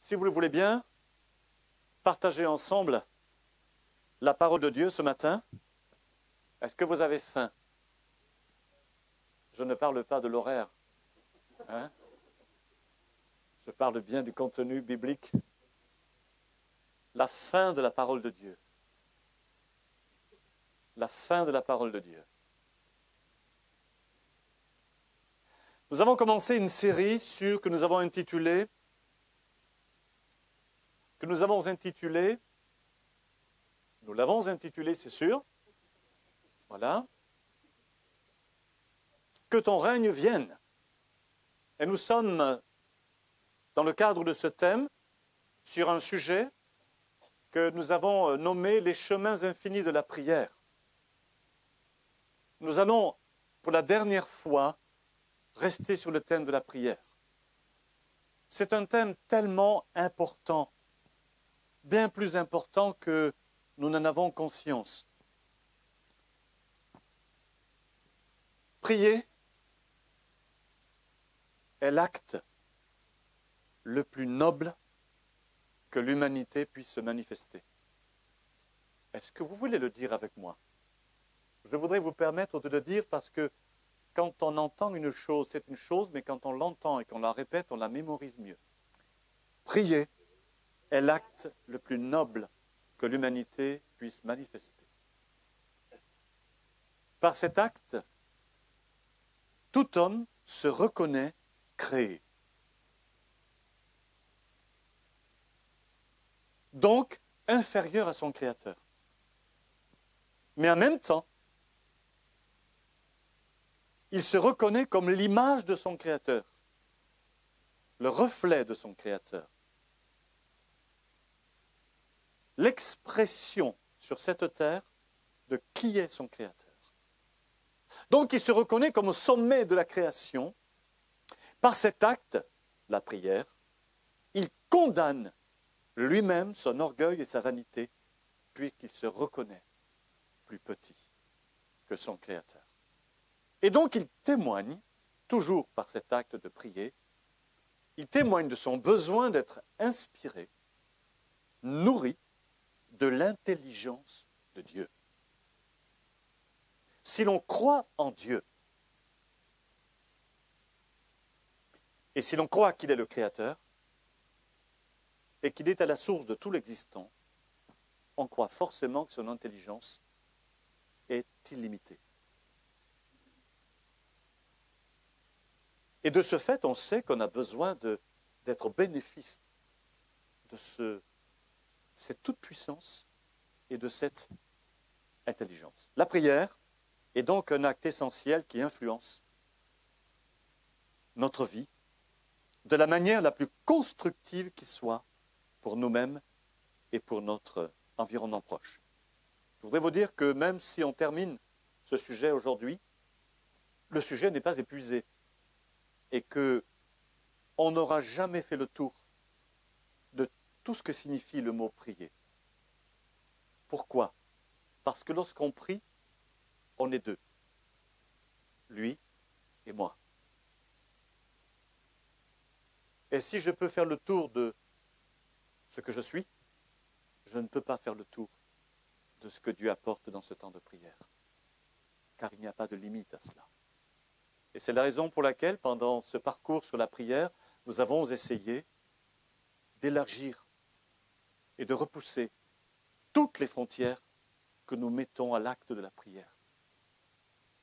si vous le voulez bien, partager ensemble la parole de Dieu ce matin. Est-ce que vous avez faim? Je ne parle pas de l'horaire. Hein? Je parle bien du contenu biblique. La fin de la parole de Dieu. La fin de la parole de Dieu. Nous avons commencé une série que nous avons intitulée, nous l'avons intitulée, c'est sûr, voilà, que ton règne vienne. Et nous sommes, dans le cadre de ce thème, sur un sujet que nous avons nommé les chemins infinis de la prière. Nous allons, pour la dernière fois, rester sur le thème de la prière. C'est un thème tellement important, bien plus important que nous n'en avons conscience. Prier est l'acte le plus noble que l'humanité puisse se manifester. Est-ce que vous voulez le dire avec moi? Je voudrais vous permettre de le dire parce que quand on entend une chose, c'est une chose, mais quand on l'entend et qu'on la répète, on la mémorise mieux. Prier est l'acte le plus noble que l'humanité puisse manifester. Par cet acte, tout homme se reconnaît créé. Donc, inférieur à son Créateur. Mais en même temps, il se reconnaît comme l'image de son Créateur, le reflet de son Créateur, l'expression sur cette terre de qui est son Créateur. Donc il se reconnaît comme au sommet de la création. Par cet acte, la prière, il condamne lui-même son orgueil et sa vanité, puisqu'il se reconnaît plus petit que son Créateur. Et donc il témoigne, toujours par cet acte de prier, il témoigne de son besoin d'être inspiré, nourri de l'intelligence de Dieu. Si l'on croit en Dieu, et si l'on croit qu'il est le Créateur, et qu'il est à la source de tout l'existant, on croit forcément que son intelligence est illimitée. Et de ce fait, on sait qu'on a besoin d'être au bénéfice de cette toute-puissance et de cette intelligence. La prière est donc un acte essentiel qui influence notre vie de la manière la plus constructive qui soit pour nous-mêmes et pour notre environnement proche. Je voudrais vous dire que même si on termine ce sujet aujourd'hui, le sujet n'est pas épuisé et qu'on n'aura jamais fait le tour de tout ce que signifie le mot prier. Pourquoi? Parce que lorsqu'on prie, on est deux, lui et moi. Et si je peux faire le tour de ce que je suis, je ne peux pas faire le tour de ce que Dieu apporte dans ce temps de prière. Car il n'y a pas de limite à cela. Et c'est la raison pour laquelle, pendant ce parcours sur la prière, nous avons essayé d'élargir et de repousser toutes les frontières que nous mettons à l'acte de la prière.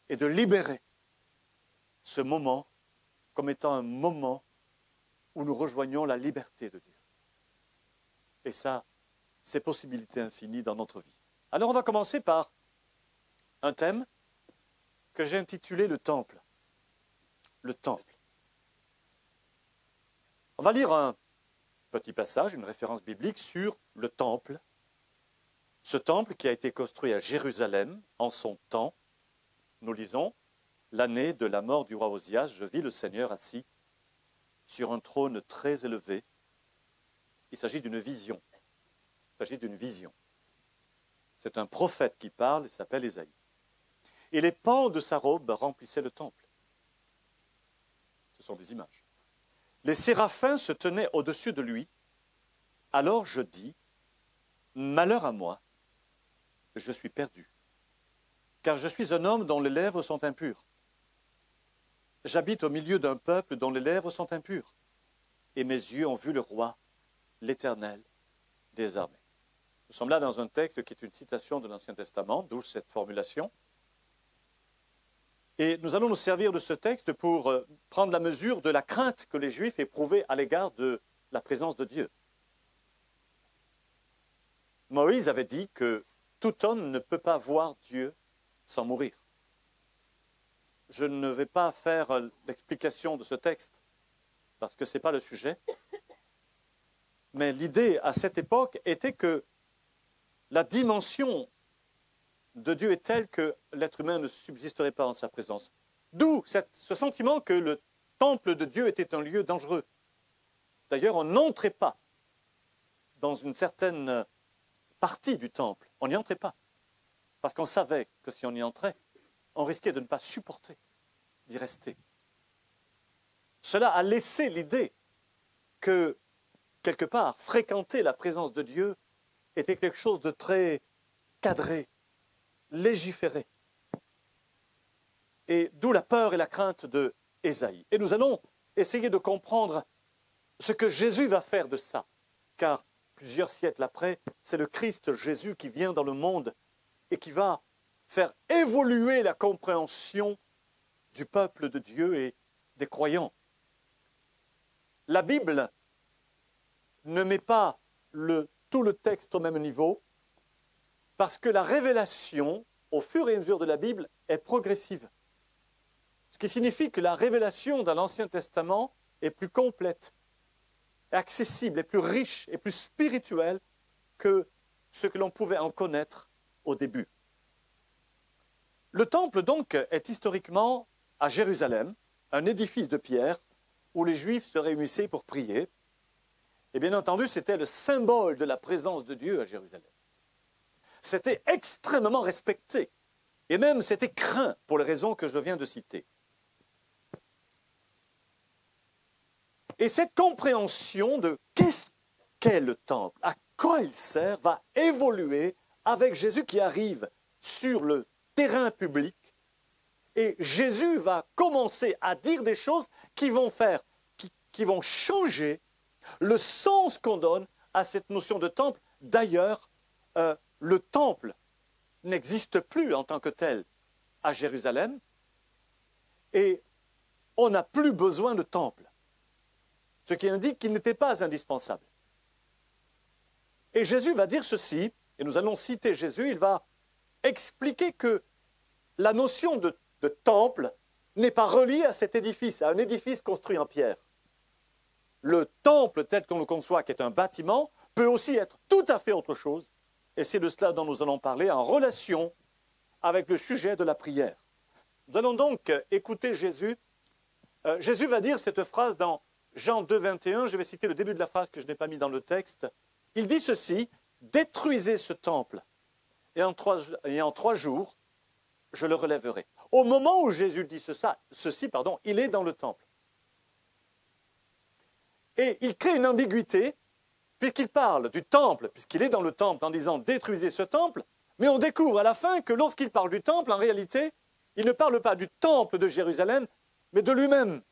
Et de libérer ce moment comme étant un moment où nous rejoignons la liberté de Dieu. Et ça, c'est possibilité infinie dans notre vie. Alors on va commencer par un thème que j'ai intitulé le temple. Le temple. On va lire un petit passage, une référence biblique sur le temple. Ce temple qui a été construit à Jérusalem en son temps. Nous lisons, l'année de la mort du roi Osias, je vis le Seigneur assis sur un trône très élevé. Il s'agit d'une vision. Il s'agit d'une vision. C'est un prophète qui parle, il s'appelle Ésaïe. Et les pans de sa robe remplissaient le temple. Ce sont des images. Les séraphins se tenaient au-dessus de lui Alors je dis, malheur à moi, je suis perdu, car je suis un homme dont les lèvres sont impures. J'habite au milieu d'un peuple dont les lèvres sont impures, et mes yeux ont vu le roi, l'Éternel des armées. Nous sommes là dans un texte qui est une citation de l'Ancien Testament, d'où cette formulation. Et nous allons nous servir de ce texte pour prendre la mesure de la crainte que les Juifs éprouvaient à l'égard de la présence de Dieu. Moïse avait dit que tout homme ne peut pas voir Dieu sans mourir. Je ne vais pas faire l'explication de ce texte, parce que ce n'est pas le sujet. Mais l'idée à cette époque était que la dimension de Dieu est telle que l'être humain ne subsisterait pas en sa présence. D'où ce sentiment que le temple de Dieu était un lieu dangereux. D'ailleurs, on n'entrait pas dans une certaine partie du temple. On n'y entrait pas. Parce qu'on savait que si on y entrait, on risquait de ne pas supporter d'y rester. Cela a laissé l'idée que, quelque part, fréquenter la présence de Dieu était quelque chose de très cadré, légiféré. Et d'où la peur et la crainte de Ésaïe. Et nous allons essayer de comprendre ce que Jésus va faire de ça. Car plusieurs siècles après, c'est le Christ Jésus qui vient dans le monde et qui va faire évoluer la compréhension du peuple de Dieu et des croyants. La Bible ne met pas tout le texte au même niveau parce que la révélation, au fur et à mesure de la Bible, est progressive. Ce qui signifie que la révélation dans l'Ancien Testament est plus complète, accessible, est plus riche et plus spirituelle que ce que l'on pouvait en connaître au début. Le temple, donc, est historiquement à Jérusalem, un édifice de pierre où les Juifs se réunissaient pour prier. Et bien entendu, c'était le symbole de la présence de Dieu à Jérusalem. C'était extrêmement respecté, et même c'était craint pour les raisons que je viens de citer. Et cette compréhension de qu'est-ce qu'est le temple, à quoi il sert, va évoluer avec Jésus qui arrive sur le terrain public. Et Jésus va commencer à dire des choses qui vont changer le sens qu'on donne à cette notion de temple. D'ailleurs, le temple n'existe plus en tant que tel à Jérusalem et on n'a plus besoin de temple, ce qui indique qu'il n'était pas indispensable. Et Jésus va dire ceci, et nous allons citer Jésus, il va expliquer que la notion de temple n'est pas reliée à cet édifice, à un édifice construit en pierre. Le temple tel qu'on le conçoit, qui est un bâtiment, peut aussi être tout à fait autre chose, et c'est de cela dont nous allons parler en relation avec le sujet de la prière. Nous allons donc écouter Jésus. Jésus va dire cette phrase dans Jean 2, 21, je vais citer le début de la phrase que je n'ai pas mis dans le texte. Il dit ceci, « Détruisez ce temple, et en trois jours, je le relèverai. » Au moment où Jésus dit ceci, il est dans le temple. Et il crée une ambiguïté, puisqu'il parle du temple, puisqu'il est dans le temple en disant « détruisez ce temple », mais on découvre à la fin que lorsqu'il parle du temple, en réalité, il ne parle pas du temple de Jérusalem, mais de lui-même.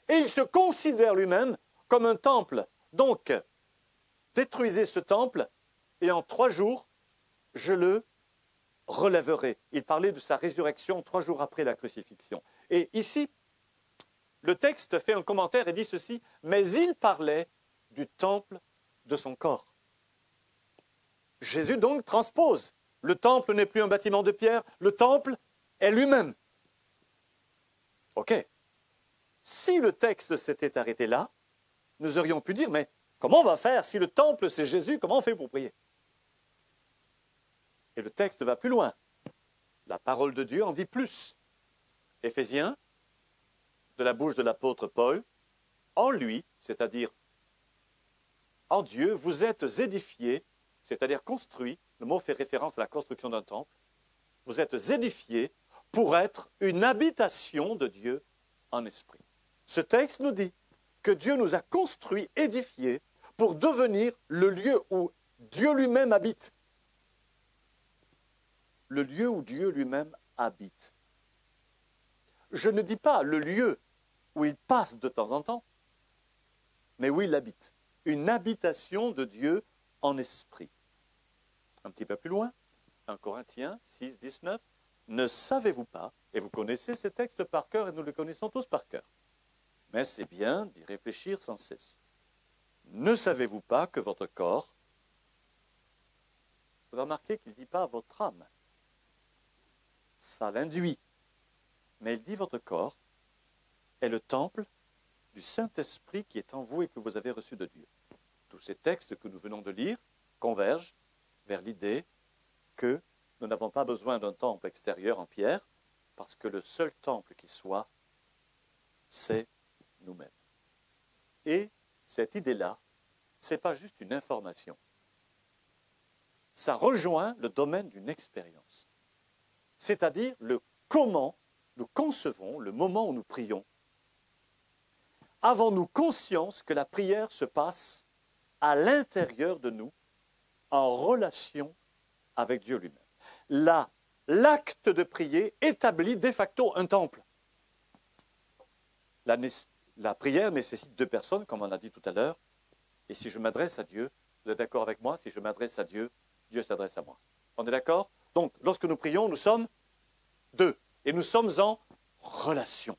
Et il se considère lui-même comme un temple. Donc, détruisez ce temple, et en 3 jours, je le relèverai. Il parlait de sa résurrection 3 jours après la crucifixion. Et ici, le texte fait un commentaire et dit ceci, « Mais il parlait du temple de son corps. » Jésus donc transpose. Le temple n'est plus un bâtiment de pierre, le temple est lui-même. Ok. Si le texte s'était arrêté là, nous aurions pu dire, mais comment on va faire si le temple c'est Jésus, comment on fait pour prier? Et le texte va plus loin. La parole de Dieu en dit plus. Éphésiens, de la bouche de l'apôtre Paul, en lui, c'est-à-dire en Dieu, vous êtes édifiés, c'est-à-dire construits, le mot fait référence à la construction d'un temple, vous êtes édifiés pour être une habitation de Dieu en esprit. Ce texte nous dit que Dieu nous a construits, édifiés, pour devenir le lieu où Dieu lui-même habite. Le lieu où Dieu lui-même habite. Je ne dis pas le lieu où il passe de temps en temps, mais où il habite. Une habitation de Dieu en esprit. Un petit peu plus loin, 1 Corinthiens 6, 19. Ne savez-vous pas, et vous connaissez ces textes par cœur, et nous les connaissons tous par cœur, mais c'est bien d'y réfléchir sans cesse. Ne savez-vous pas que votre corps, vous remarquez qu'il ne dit pas votre âme, ça l'induit, mais il dit votre corps est le temple du Saint-Esprit qui est en vous et que vous avez reçu de Dieu. Tous ces textes que nous venons de lire convergent vers l'idée que nous n'avons pas besoin d'un temple extérieur en pierre, parce que le seul temple qui soit, c'est nous-mêmes. Et cette idée-là, ce n'est pas juste une information. Ça rejoint le domaine d'une expérience. C'est-à-dire le comment nous concevons le moment où nous prions. Avons-nous conscience que la prière se passe à l'intérieur de nous, en relation avec Dieu lui-même? L'acte de prier établit de facto un temple. La prière nécessite deux personnes, comme on a dit tout à l'heure. Et si je m'adresse à Dieu, vous êtes d'accord avec moi? Si je m'adresse à Dieu, Dieu s'adresse à moi. On est d'accord? Donc, lorsque nous prions, nous sommes deux. Et nous sommes en relation.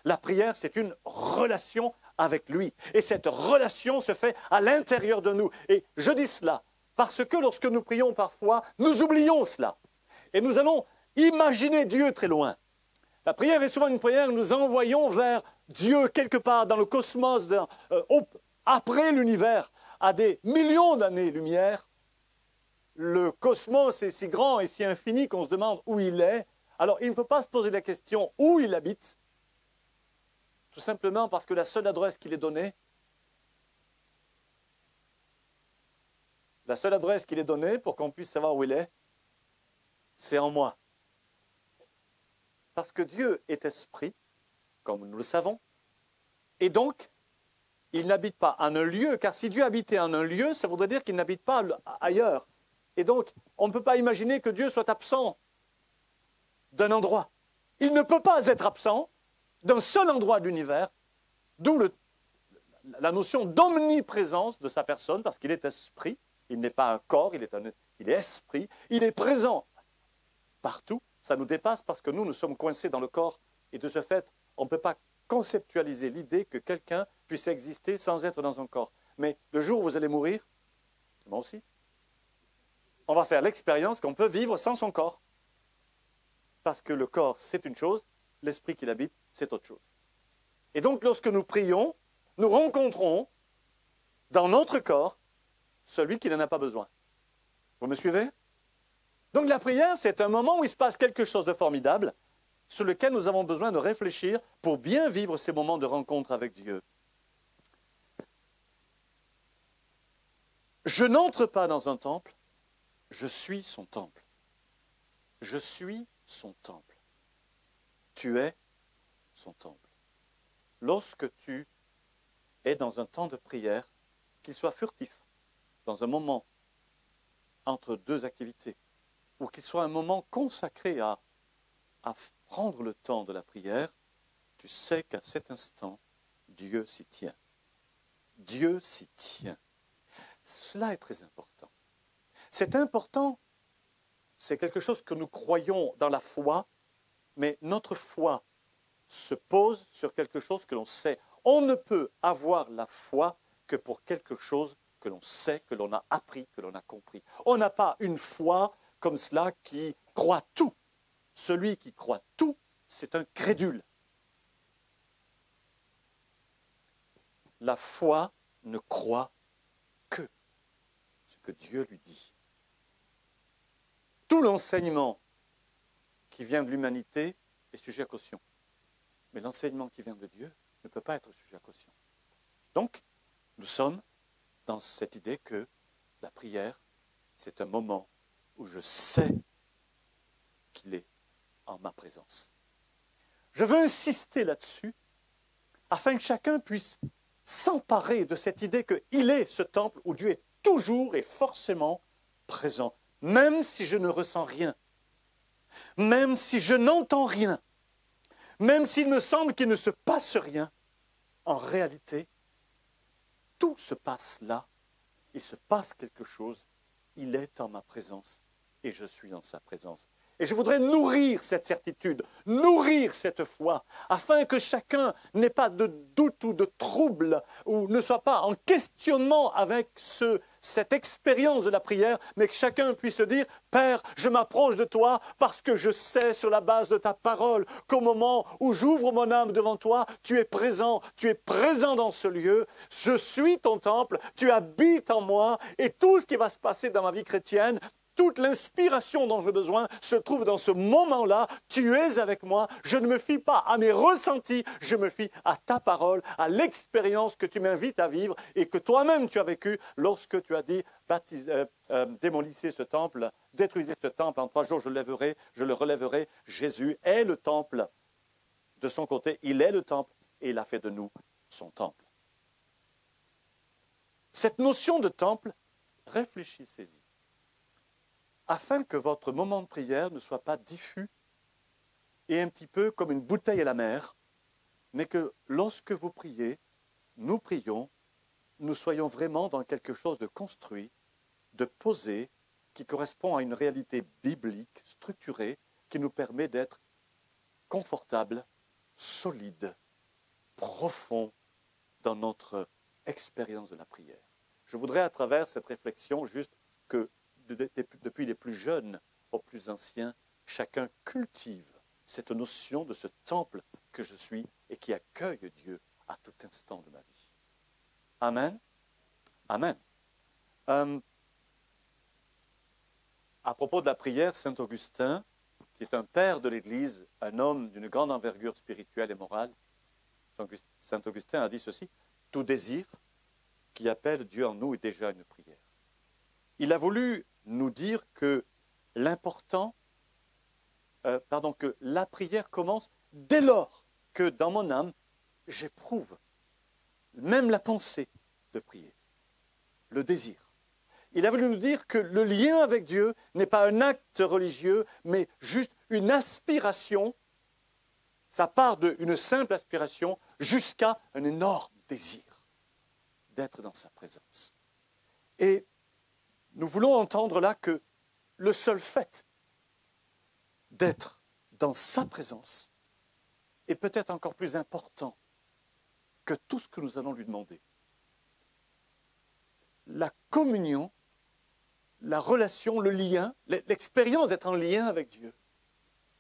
La prière, c'est une relation avec lui. Et cette relation se fait à l'intérieur de nous. Et je dis cela parce que lorsque nous prions parfois, nous oublions cela. Et nous allons imaginer Dieu très loin. La prière est souvent une prière où nous envoyons vers Dieu quelque part dans le cosmos, après l'univers, à des millions d'années-lumière. Le cosmos est si grand et si infini qu'on se demande où il est. Alors, il ne faut pas se poser la question où il habite, tout simplement parce que la seule adresse qu'il est donnée, pour qu'on puisse savoir où il est, c'est en moi. Parce que Dieu est esprit, comme nous le savons, et donc, il n'habite pas en un lieu, car si Dieu habitait en un lieu, ça voudrait dire qu'il n'habite pas ailleurs. Et donc, on ne peut pas imaginer que Dieu soit absent d'un endroit. Il ne peut pas être absent d'un seul endroit de l'univers, d'où la notion d'omniprésence de sa personne, parce qu'il est esprit, il n'est pas un corps, il est esprit, il est présent partout. Ça nous dépasse parce que nous sommes coincés dans le corps, et de ce fait, on ne peut pas conceptualiser l'idée que quelqu'un puisse exister sans être dans un corps. Mais le jour où vous allez mourir, moi aussi, on va faire l'expérience qu'on peut vivre sans son corps. Parce que le corps, c'est une chose, l'esprit qui l'habite, c'est autre chose. Et donc, lorsque nous prions, nous rencontrons dans notre corps celui qui n'en a pas besoin. Vous me suivez? Donc la prière, c'est un moment où il se passe quelque chose de formidable sur lequel nous avons besoin de réfléchir pour bien vivre ces moments de rencontre avec Dieu. Je n'entre pas dans un temple, je suis son temple. Je suis son temple. Tu es son temple. Lorsque tu es dans un temps de prière, qu'il soit furtif, dans un moment entre deux activités, ou qu'il soit un moment consacré à prendre le temps de la prière, tu sais qu'à cet instant, Dieu s'y tient. Dieu s'y tient. Cela est très important. C'est important, c'est quelque chose que nous croyons dans la foi, mais notre foi se pose sur quelque chose que l'on sait. On ne peut avoir la foi que pour quelque chose que l'on sait, que l'on a appris, que l'on a compris. On n'a pas une foi comme cela qui croit tout. Celui qui croit tout, c'est un crédule. La foi ne croit que ce que Dieu lui dit. Tout l'enseignement qui vient de l'humanité est sujet à caution. Mais l'enseignement qui vient de Dieu ne peut pas être sujet à caution. Donc, nous sommes dans cette idée que la prière, c'est un moment où je sais qu'il est en ma présence. Je veux insister là-dessus afin que chacun puisse s'emparer de cette idée qu'il est ce temple où Dieu est toujours et forcément présent, même si je ne ressens rien, même si je n'entends rien, même s'il me semble qu'il ne se passe rien, en réalité, tout se passe là, il se passe quelque chose, il est en ma présence et je suis en sa présence. Et je voudrais nourrir cette certitude, nourrir cette foi, afin que chacun n'ait pas de doute ou de trouble, ou ne soit pas en questionnement avec cette expérience de la prière, mais que chacun puisse se dire, Père, je m'approche de toi parce que je sais sur la base de ta parole qu'au moment où j'ouvre mon âme devant toi, tu es présent dans ce lieu, je suis ton temple, tu habites en moi, et tout ce qui va se passer dans ma vie chrétienne, toute l'inspiration dont j'ai besoin se trouve dans ce moment-là. Tu es avec moi. Je ne me fie pas à mes ressentis. Je me fie à ta parole, à l'expérience que tu m'invites à vivre et que toi-même tu as vécu lorsque tu as dit démolissez ce temple, détruisez ce temple. En 3 jours, je le relèverai. Jésus est le temple. De son côté, il est le temple et il a fait de nous son temple. Cette notion de temple, réfléchissez-y. Afin que votre moment de prière ne soit pas diffus et un petit peu comme une bouteille à la mer, mais que lorsque vous priez, nous prions, nous soyons vraiment dans quelque chose de construit, de posé, qui correspond à une réalité biblique, structurée, qui nous permet d'être confortables, solides, profonds dans notre expérience de la prière. Je voudrais à travers cette réflexion juste que depuis les plus jeunes aux plus anciens, chacun cultive cette notion de ce temple que je suis et qui accueille Dieu à tout instant de ma vie. Amen. Amen. À propos de la prière, saint Augustin, qui est un père de l'Église, un homme d'une grande envergure spirituelle et morale, saint Augustin a dit ceci, « Tout désir qui appelle Dieu en nous est déjà une prière. » Il a voulu nous dire que que la prière commence dès lors que dans mon âme, j'éprouve même la pensée de prier, le désir. Il a voulu nous dire que le lien avec Dieu n'est pas un acte religieux, mais juste une aspiration. Ça part d'une simple aspiration jusqu'à un énorme désir d'être dans sa présence. Et nous voulons entendre là que le seul fait d'être dans sa présence est peut-être encore plus important que tout ce que nous allons lui demander. La communion, la relation, le lien, l'expérience d'être en lien avec Dieu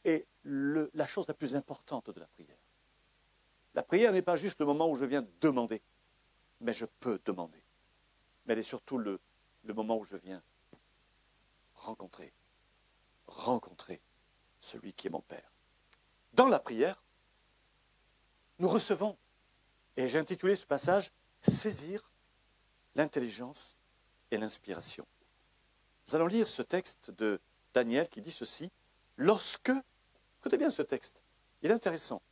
est la chose la plus importante de la prière. La prière n'est pas juste le moment où je viens demander, mais je peux demander. Mais elle est surtout le moment où je viens rencontrer celui qui est mon Père. Dans la prière, nous recevons, et j'ai intitulé ce passage, « Saisir l'intelligence et l'inspiration ». Nous allons lire ce texte de Daniel qui dit ceci, « Lorsque », écoutez bien ce texte, il est intéressant,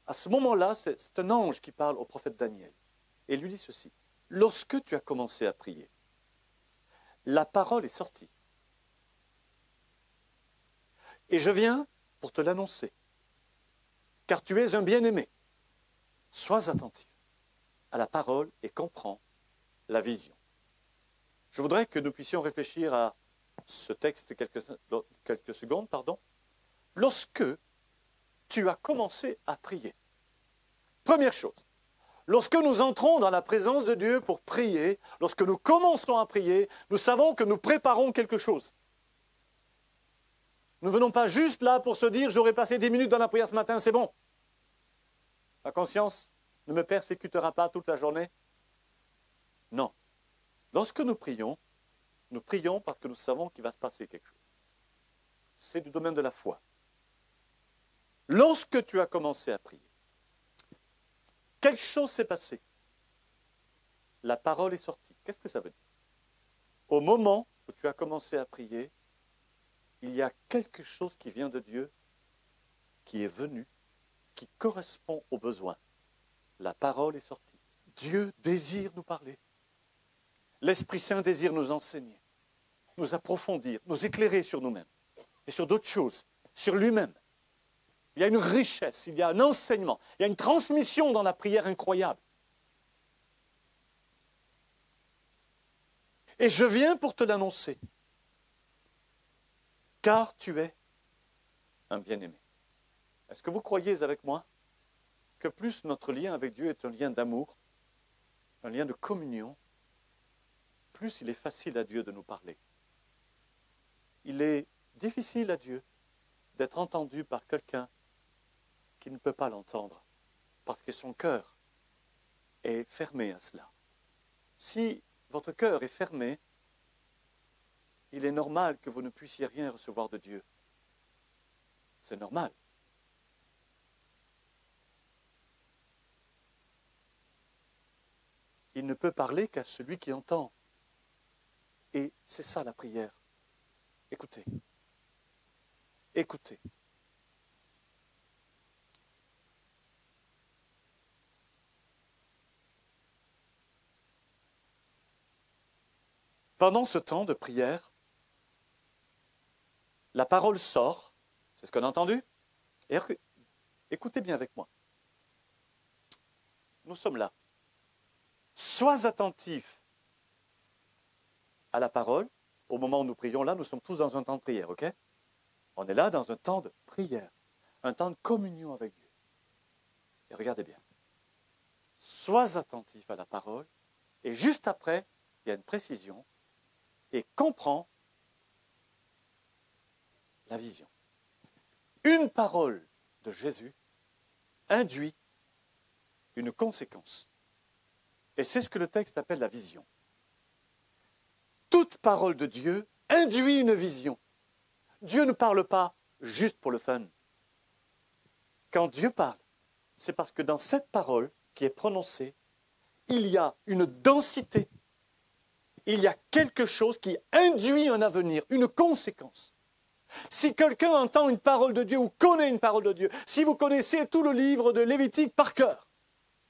à ce moment-là, c'est un ange qui parle au prophète Daniel, et il lui dit ceci, « Lorsque tu as commencé à prier, la parole est sortie, et je viens pour te l'annoncer, car tu es un bien-aimé. Sois attentif à la parole et comprends la vision. » Je voudrais que nous puissions réfléchir à ce texte quelques secondes. Lorsque tu as commencé à prier, première chose, lorsque nous entrons dans la présence de Dieu pour prier, lorsque nous commençons à prier, nous savons que nous préparons quelque chose. Nous ne venons pas juste là pour se dire « j'aurais passé 10 minutes dans la prière ce matin, c'est bon ». Ma conscience ne me persécutera pas toute la journée. Non. Lorsque nous prions parce que nous savons qu'il va se passer quelque chose. C'est du domaine de la foi. Lorsque tu as commencé à prier, quelque chose s'est passé. La parole est sortie. Qu'est-ce que ça veut dire? Au moment où tu as commencé à prier, il y a quelque chose qui vient de Dieu, qui est venu, qui correspond aux besoins. la parole est sortie. Dieu désire nous parler. L'Esprit Saint désire nous enseigner, nous approfondir, nous éclairer sur nous-mêmes et sur d'autres choses, sur lui-même. Il y a une richesse, il y a un enseignement, il y a une transmission dans la prière incroyable. Et je viens pour te l'annoncer, car tu es un bien-aimé. Est-ce que vous croyez avec moi que plus notre lien avec Dieu est un lien d'amour, un lien de communion, plus il est facile à Dieu de nous parler. Il est difficile à Dieu d'être entendu par quelqu'un qui ne peut pas l'entendre, parce que son cœur est fermé à cela. Si votre cœur est fermé, il est normal que vous ne puissiez rien recevoir de Dieu. C'est normal. Il ne peut parler qu'à celui qui entend. Et c'est ça la prière. Écoutez. Écoutez. Pendant ce temps de prière, la parole sort, c'est ce qu'on a entendu, et écoutez bien avec moi. Nous sommes là. Sois attentif à la parole. Au moment où nous prions là, nous sommes tous dans un temps de prière, ok? On est là dans un temps de prière, un temps de communion avec Dieu. Et regardez bien. Sois attentif à la parole, et juste après, il y a une précision, et comprends la vision. Une parole de Jésus induit une conséquence. Et c'est ce que le texte appelle la vision. Toute parole de Dieu induit une vision. Dieu ne parle pas juste pour le fun. Quand Dieu parle, c'est parce que dans cette parole qui est prononcée, il y a une densité. Il y a quelque chose qui induit un avenir, une conséquence. Si quelqu'un entend une parole de Dieu ou connaît une parole de Dieu, si vous connaissez tout le livre de Lévitique par cœur,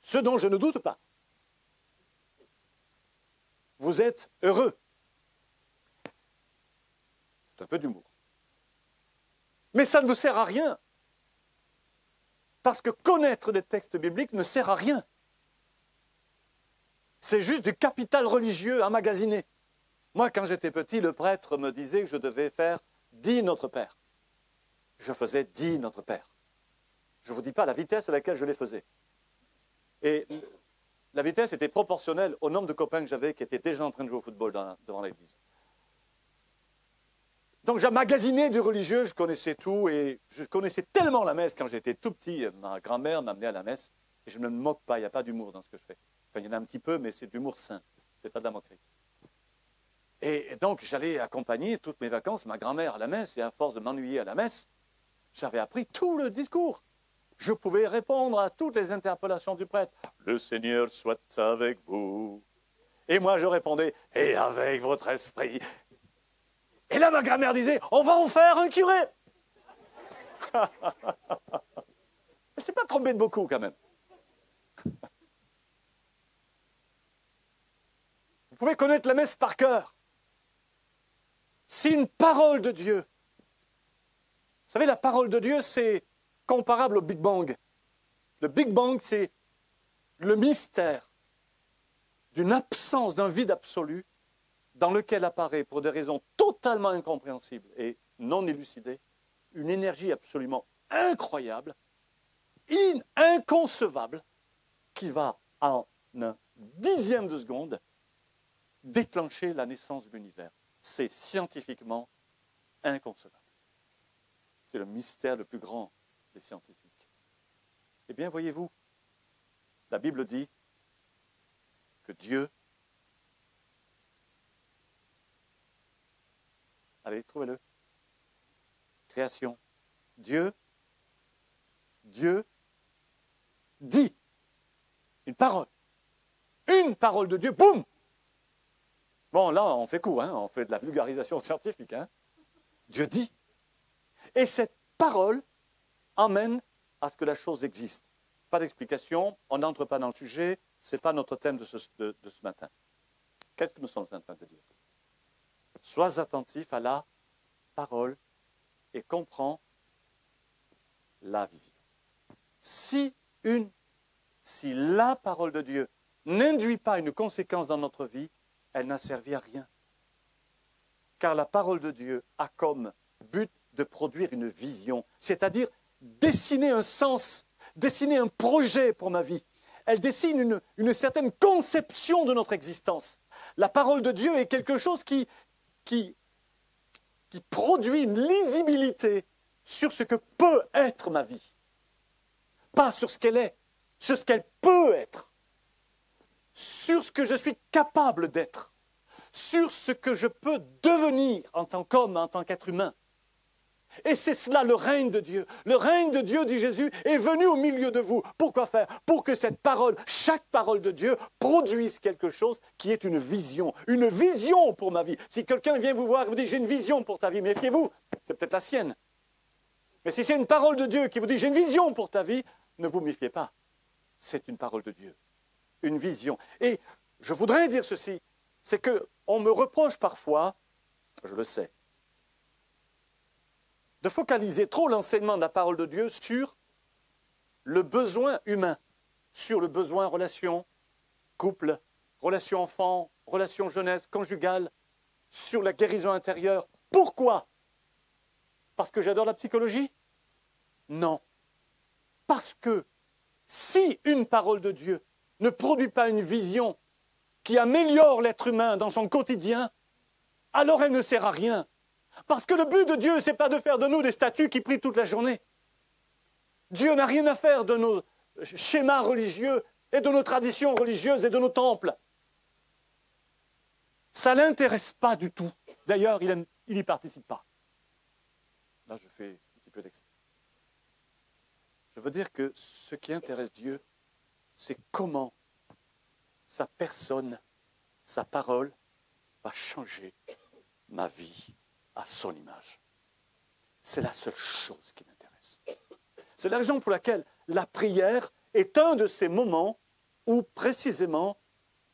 ce dont je ne doute pas, vous êtes heureux. C'est un peu d'humour. Mais ça ne vous sert à rien. Parce que connaître des textes bibliques ne sert à rien. C'est juste du capital religieux emmagasiné. Moi, quand j'étais petit, le prêtre me disait que je devais faire « Dis notre Père ». Je faisais « Dis notre Père ». Je ne vous dis pas la vitesse à laquelle je les faisais. Et la vitesse était proportionnelle au nombre de copains que j'avais qui étaient déjà en train de jouer au football devant l'église. Donc j'emmagasinais du religieux, je connaissais tout et je connaissais tellement la messe quand j'étais tout petit. Ma grand-mère m'amenait à la messe et je ne me moque pas, il n'y a pas d'humour dans ce que je fais. Enfin, il y en a un petit peu, mais c'est de l'humour sain, ce n'est pas de la moquerie. Et donc j'allais accompagner toutes mes vacances ma grand-mère à la messe et à force de m'ennuyer à la messe, j'avais appris tout le discours. Je pouvais répondre à toutes les interpellations du prêtre. « Le Seigneur soit avec vous. » Et moi je répondais « Et avec votre esprit. » Et là, ma grand-mère disait, on va en faire un curé. Elle ne s'est pas trompée de beaucoup, quand même. Vous pouvez connaître la messe par cœur. C'est une parole de Dieu. Vous savez, la parole de Dieu, c'est comparable au Big Bang. Le Big Bang, c'est le mystère d'une absence, d'un vide absolu, dans lequel apparaît, pour des raisons totalement incompréhensibles et non élucidées, une énergie absolument incroyable, inconcevable, qui va, en un dixième de seconde, déclencher la naissance de l'univers. C'est scientifiquement inconcevable. C'est le mystère le plus grand des scientifiques. Eh bien, voyez-vous, la Bible dit que Dieu, allez, trouvez-le. Création. Dieu dit une parole. Une parole de Dieu, boum! Bon, là, on fait court, hein, on fait de la vulgarisation scientifique. Hein. Dieu dit. Et cette parole amène à ce que la chose existe. pas d'explication, on n'entre pas dans le sujet, ce n'est pas notre thème de ce matin. Qu'est-ce que nous sommes en train de dire? Sois attentif à la parole et comprends la vision. Si la parole de Dieu n'induit pas une conséquence dans notre vie, elle n'a servi à rien. Car la parole de Dieu a comme but de produire une vision, c'est-à-dire dessiner un sens, dessiner un projet pour ma vie. Elle dessine une certaine conception de notre existence. La parole de Dieu est quelque chose qui produit une lisibilité sur ce que peut être ma vie. Pas sur ce qu'elle est, sur ce qu'elle peut être, sur ce que je suis capable d'être, sur ce que je peux devenir en tant qu'homme, en tant qu'être humain. Et c'est cela le règne de Dieu. Le règne de Dieu, dit Jésus, est venu au milieu de vous. Pourquoi faire? Pour que cette parole, chaque parole de Dieu, produise quelque chose qui est une vision pour ma vie. Si quelqu'un vient vous voir et vous dit « j'ai une vision pour ta vie », méfiez-vous, c'est peut-être la sienne. Mais si c'est une parole de Dieu qui vous dit « j'ai une vision pour ta vie », ne vous méfiez pas. C'est une parole de Dieu, une vision. Et je voudrais dire ceci, c'est qu'on me reproche parfois, je le sais, de focaliser trop l'enseignement de la parole de Dieu sur le besoin humain, sur le besoin relation, couple, relation enfant, relation jeunesse, conjugale, sur la guérison intérieure. Pourquoi? Parce que j'adore la psychologie? Non. Parce que si une parole de Dieu ne produit pas une vision qui améliore l'être humain dans son quotidien, alors elle ne sert à rien. Parce que le but de Dieu, ce n'est pas de faire de nous des statues qui prient toute la journée. Dieu n'a rien à faire de nos schémas religieux et de nos traditions religieuses et de nos temples. Ça ne l'intéresse pas du tout. D'ailleurs, il n'y participe pas. Là, je fais un petit peu d'extrait. Je veux dire que ce qui intéresse Dieu, c'est comment sa personne, sa parole va changer ma vie à son image. C'est la seule chose qui m'intéresse. C'est la raison pour laquelle la prière est un de ces moments où précisément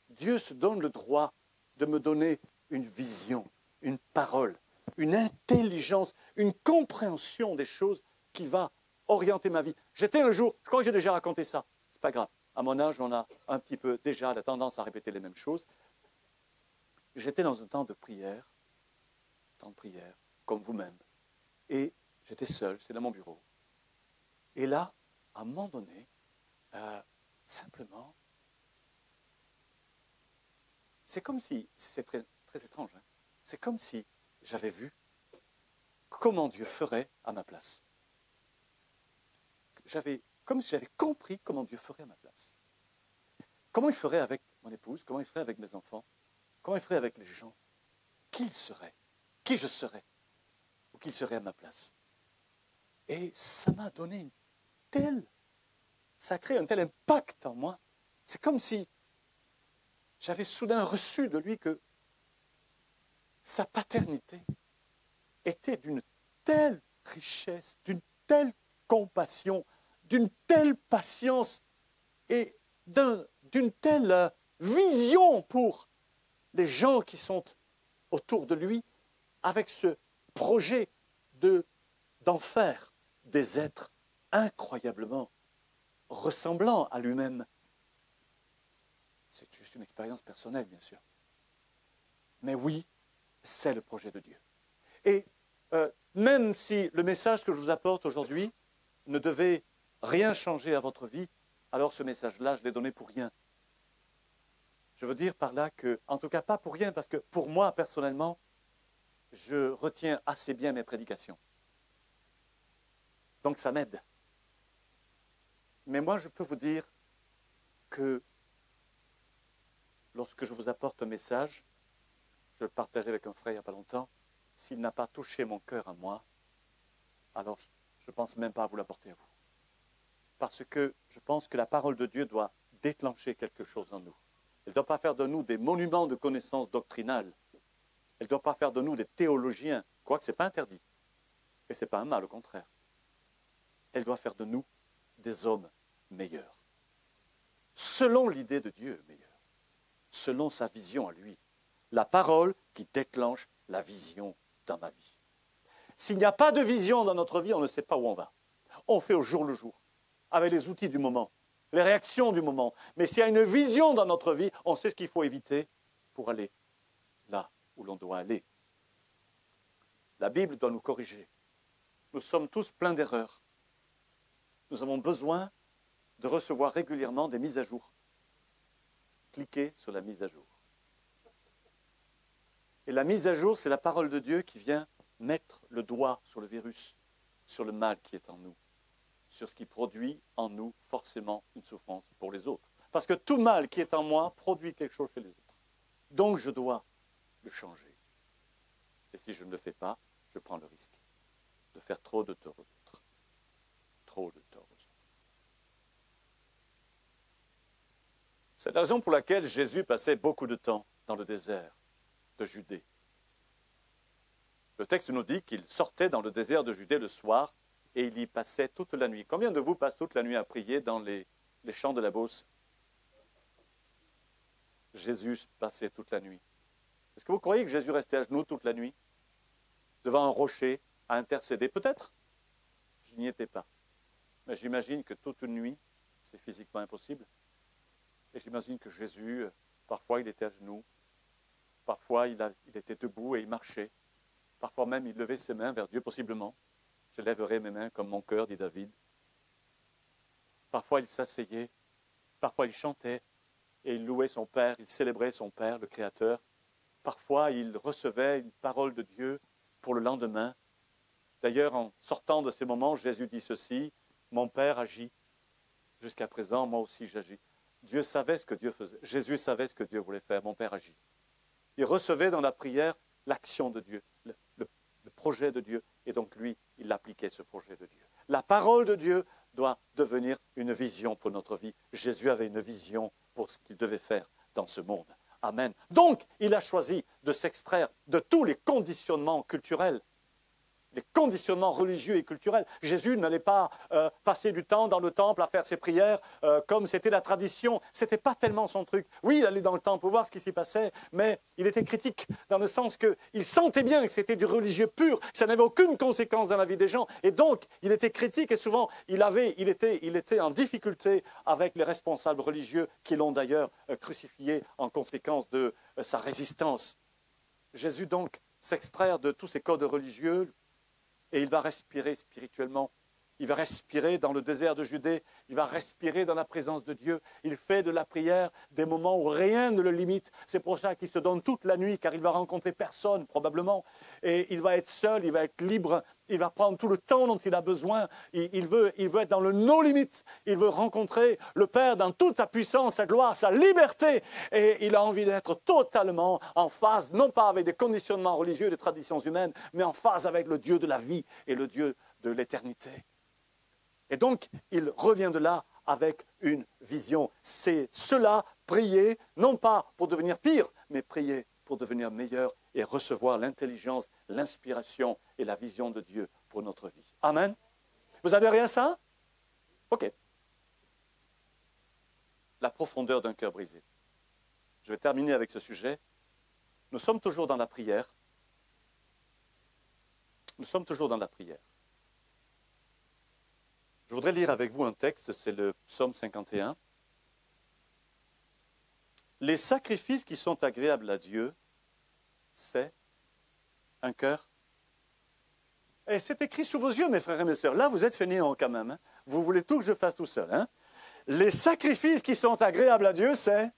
Dieu se donne le droit de me donner une vision, une parole, une intelligence, une compréhension des choses qui va orienter ma vie. J'étais un jour, je crois que j'ai déjà raconté ça, c'est pas grave. À mon âge, on a un petit peu déjà la tendance à répéter les mêmes choses. J'étais dans un temps de prière, comme vous-même. Et j'étais seul, j'étais dans mon bureau. Et là, à un moment donné, simplement, c'est comme si, c'est très, très étrange, hein, c'est comme si j'avais vu comment Dieu ferait à ma place. Comme si j'avais compris comment Dieu ferait à ma place. Comment il ferait avec mon épouse, comment il ferait avec mes enfants, comment il ferait avec les gens, qui il serait, qui je serais, ou qui il serait à ma place. Et ça m'a donné ça a créé un tel impact en moi. C'est comme si j'avais soudain reçu de lui que sa paternité était d'une telle richesse, d'une telle compassion, d'une telle patience et d'une telle vision pour les gens qui sont autour de lui, avec ce projet d'en faire des êtres incroyablement ressemblants à lui-même. C'est juste une expérience personnelle, bien sûr. Mais oui, c'est le projet de Dieu. Et même si le message que je vous apporte aujourd'hui ne devait rien changer à votre vie, alors ce message-là, je l'ai donné pour rien. Je veux dire par là que, en tout cas pas pour rien, parce que pour moi, personnellement, je retiens assez bien mes prédications. Donc ça m'aide. Mais moi, je peux vous dire que lorsque je vous apporte un message, je le partageais avec un frère il n'y a pas longtemps, s'il n'a pas touché mon cœur à moi, alors je ne pense même pas à vous l'apporter à vous. Parce que je pense que la parole de Dieu doit déclencher quelque chose en nous. Elle ne doit pas faire de nous des monuments de connaissances doctrinales. Elle ne doit pas faire de nous des théologiens, quoique ce n'est pas interdit. Et ce n'est pas un mal, au contraire. Elle doit faire de nous des hommes meilleur. Selon l'idée de Dieu, meilleur. Selon sa vision à lui. La parole qui déclenche la vision dans ma vie. S'il n'y a pas de vision dans notre vie, on ne sait pas où on va. On fait au jour le jour, avec les outils du moment, les réactions du moment. Mais s'il y a une vision dans notre vie, on sait ce qu'il faut éviter pour aller là où l'on doit aller. La Bible doit nous corriger. Nous sommes tous pleins d'erreurs. Nous avons besoin de recevoir régulièrement des mises à jour. Cliquez sur la mise à jour. Et la mise à jour, c'est la parole de Dieu qui vient mettre le doigt sur le virus, sur le mal qui est en nous, sur ce qui produit en nous forcément une souffrance pour les autres. Parce que tout mal qui est en moi produit quelque chose chez les autres. Donc je dois le changer. Et si je ne le fais pas, je prends le risque de faire trop de tort aux autres. Trop de tort aux autres. C'est la raison pour laquelle Jésus passait beaucoup de temps dans le désert de Judée. Le texte nous dit qu'il sortait dans le désert de Judée le soir et il y passait toute la nuit. Combien de vous passent toute la nuit à prier dans les champs de la Beauce? Jésus passait toute la nuit. Est-ce que vous croyez que Jésus restait à genoux toute la nuit, devant un rocher, à intercéder? Peut-être. Je n'y étais pas. Mais j'imagine que toute une nuit, c'est physiquement impossible. Et j'imagine que Jésus, parfois il était à genoux, parfois il était debout et il marchait. Parfois même il levait ses mains vers Dieu, possiblement. Je lèverai mes mains comme mon cœur, dit David. Parfois il s'asseyait, parfois il chantait et il louait son Père, il célébrait son Père, le Créateur. Parfois il recevait une parole de Dieu pour le lendemain. D'ailleurs, en sortant de ces moments, Jésus dit ceci: mon Père agit. Jusqu'à présent, moi aussi j'agis. Dieu savait ce que Dieu faisait. Jésus savait ce que Dieu voulait faire. Mon Père agit. Il recevait dans la prière l'action de Dieu, le projet de Dieu. Et donc lui, il appliquait ce projet de Dieu. La parole de Dieu doit devenir une vision pour notre vie. Jésus avait une vision pour ce qu'il devait faire dans ce monde. Amen. Donc, il a choisi de s'extraire de tous les conditionnements culturels, les conditionnements religieux et culturels. Jésus n'allait pas passer du temps dans le temple à faire ses prières comme c'était la tradition. Ce n'était pas tellement son truc. Oui, il allait dans le temple pour voir ce qui s'y passait, mais il était critique dans le sens qu'il sentait bien que c'était du religieux pur, que ça n'avait aucune conséquence dans la vie des gens. Et donc, il était critique et souvent, il était en difficulté avec les responsables religieux qui l'ont d'ailleurs crucifié en conséquence de sa résistance. Jésus donc s'extraire de tous ces codes religieux, et il va respirer spirituellement. Il va respirer dans le désert de Judée. Il va respirer dans la présence de Dieu. Il fait de la prière des moments où rien ne le limite. C'est pour ça qu'il se donne toute la nuit, car il va rencontrer personne, probablement. Et il va être seul, il va être libre. Il va prendre tout le temps dont il a besoin. Il veut être dans le no-limit. Il veut rencontrer le Père dans toute sa puissance, sa gloire, sa liberté. Et il a envie d'être totalement en phase, non pas avec des conditionnements religieux, des traditions humaines, mais en phase avec le Dieu de la vie et le Dieu de l'éternité. Et donc, il revient de là avec une vision. C'est cela, prier, non pas pour devenir pire, mais prier pour devenir meilleur et recevoir l'intelligence, l'inspiration et la vision de Dieu pour notre vie. Amen. Vous adhérez à ça? OK. La profondeur d'un cœur brisé. Je vais terminer avec ce sujet. Nous sommes toujours dans la prière. Nous sommes toujours dans la prière. Je voudrais lire avec vous un texte, c'est le psaume 51. Les sacrifices qui sont agréables à Dieu, c'est un cœur. Et c'est écrit sous vos yeux, mes frères et mes sœurs. Là, vous êtes fainéants quand même. Hein? Vous voulez tout que je fasse tout seul. Hein? Les sacrifices qui sont agréables à Dieu, c'est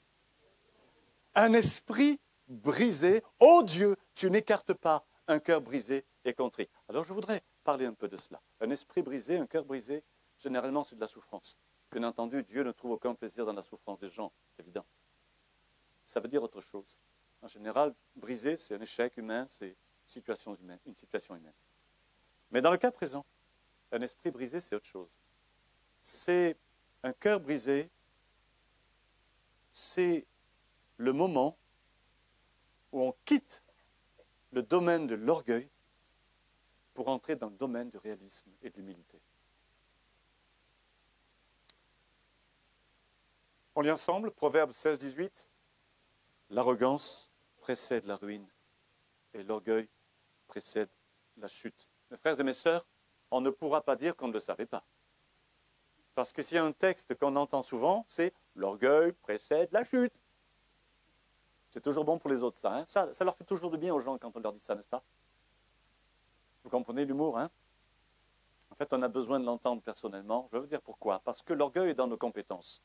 un esprit brisé. Oh Dieu, tu n'écartes pas un cœur brisé et contrit. Alors, je voudrais parler un peu de cela. Un esprit brisé, un cœur brisé, généralement, c'est de la souffrance. Bien entendu, Dieu ne trouve aucun plaisir dans la souffrance des gens, c'est évident. Ça veut dire autre chose. En général, brisé, c'est un échec humain, c'est une situation humaine. Mais dans le cas présent, un esprit brisé, c'est autre chose. C'est un cœur brisé, c'est le moment où on quitte le domaine de l'orgueil pour entrer dans le domaine du réalisme et de l'humilité. On lit ensemble, Proverbe 16, 18. L'arrogance précède la ruine et l'orgueil précède la chute. Mes frères et mes sœurs, on ne pourra pas dire qu'on ne le savait pas. Parce que s'il y a un texte qu'on entend souvent, c'est « l'orgueil précède la chute ». C'est toujours bon pour les autres, ça, hein. Ça leur fait toujours du bien aux gens quand on leur dit ça, n'est-ce pas? Vous comprenez l'humour, hein? En fait, on a besoin de l'entendre personnellement. Je vais vous dire pourquoi. Parce que l'orgueil est dans nos compétences.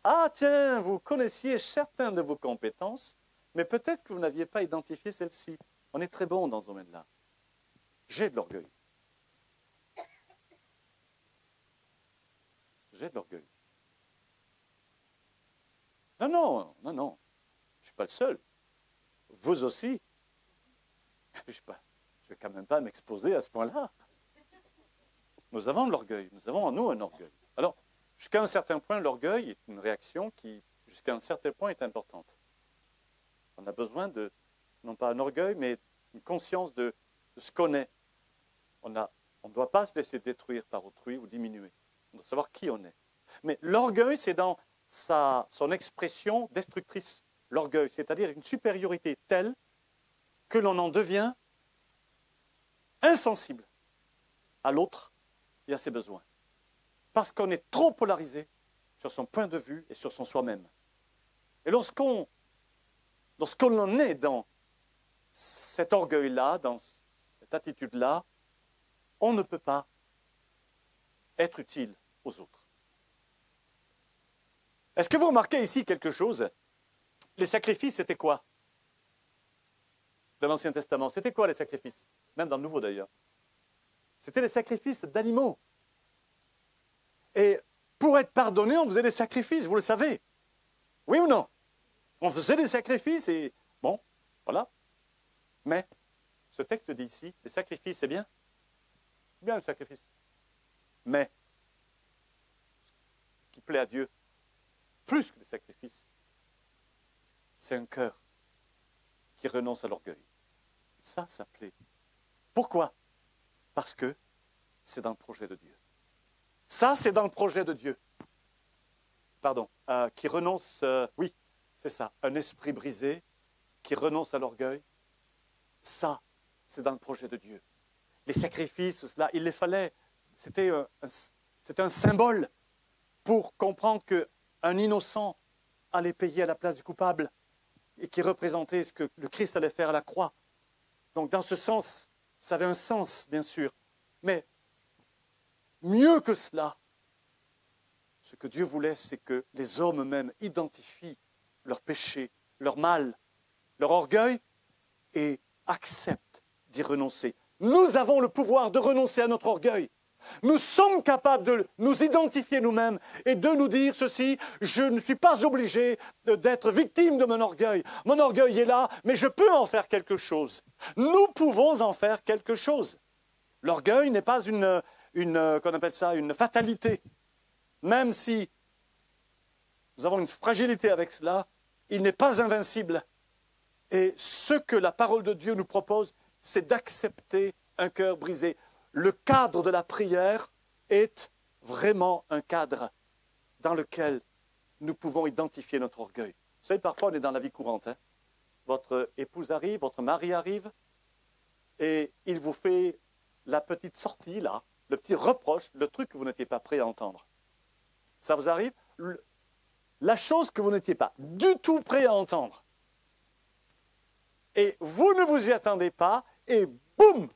Ah tiens, vous connaissiez certaines de vos compétences, mais peut-être que vous n'aviez pas identifié celle-ci. On est très bon dans ce domaine-là. J'ai de l'orgueil. J'ai de l'orgueil. Non. Je ne suis pas le seul. Vous aussi. Je ne vais quand même pas m'exposer à ce point-là. Nous avons de l'orgueil. Nous avons en nous un orgueil. Alors, jusqu'à un certain point, l'orgueil est une réaction qui, jusqu'à un certain point, est importante. On a besoin de, non pas un orgueil, mais une conscience de ce qu'on est. On ne doit pas se laisser détruire par autrui ou diminuer. On doit savoir qui on est. Mais l'orgueil, c'est dans son expression destructrice. L'orgueil, c'est-à-dire une supériorité telle que l'on en devient insensible à l'autre et à ses besoins. Parce qu'on est trop polarisé sur son point de vue et sur son soi-même. Et lorsqu'on en est dans cet orgueil-là, dans cette attitude-là, on ne peut pas être utile aux autres. Est-ce que vous remarquez ici quelque chose? Les sacrifices, c'était quoi? Dans l'Ancien Testament, c'était quoi les sacrifices? Même dans le Nouveau d'ailleurs. C'était les sacrifices d'animaux. Et pour être pardonné, on faisait des sacrifices, vous le savez. Oui ou non? On faisait des sacrifices et bon, voilà. Mais ce texte dit ici, les sacrifices, c'est bien. C'est bien le sacrifice. Mais ce qui plaît à Dieu, plus que les sacrifices, c'est un cœur qui renonce à l'orgueil. Ça plaît. Pourquoi? Parce que c'est dans le projet de Dieu. Ça, c'est dans le projet de Dieu. Pardon, qui renonce, oui, c'est ça, un esprit brisé, qui renonce à l'orgueil. Ça, c'est dans le projet de Dieu. Les sacrifices, cela, il les fallait. C'était un symbole pour comprendre qu'un innocent allait payer à la place du coupable et qui représentait ce que le Christ allait faire à la croix. Donc, dans ce sens, ça avait un sens, bien sûr. Mais mieux que cela, ce que Dieu voulait, c'est que les hommes eux-mêmes identifient leur péché, leur mal, leur orgueil et acceptent d'y renoncer. Nous avons le pouvoir de renoncer à notre orgueil. Nous sommes capables de nous identifier nous-mêmes et de nous dire ceci, je ne suis pas obligé d'être victime de mon orgueil. Mon orgueil est là, mais je peux en faire quelque chose. Nous pouvons en faire quelque chose. L'orgueil n'est pas qu'on appelle ça, une fatalité. Même si nous avons une fragilité avec cela, il n'est pas invincible. Et ce que la parole de Dieu nous propose, c'est d'accepter un cœur brisé. Le cadre de la prière est vraiment un cadre dans lequel nous pouvons identifier notre orgueil. Vous savez, parfois on est dans la vie courante. Hein? Votre épouse arrive, votre mari arrive, et il vous fait la petite sortie, là, le petit reproche, le truc que vous n'étiez pas prêt à entendre. Ça vous arrive? La chose que vous n'étiez pas du tout prêt à entendre. Et vous ne vous y attendez pas, et boum!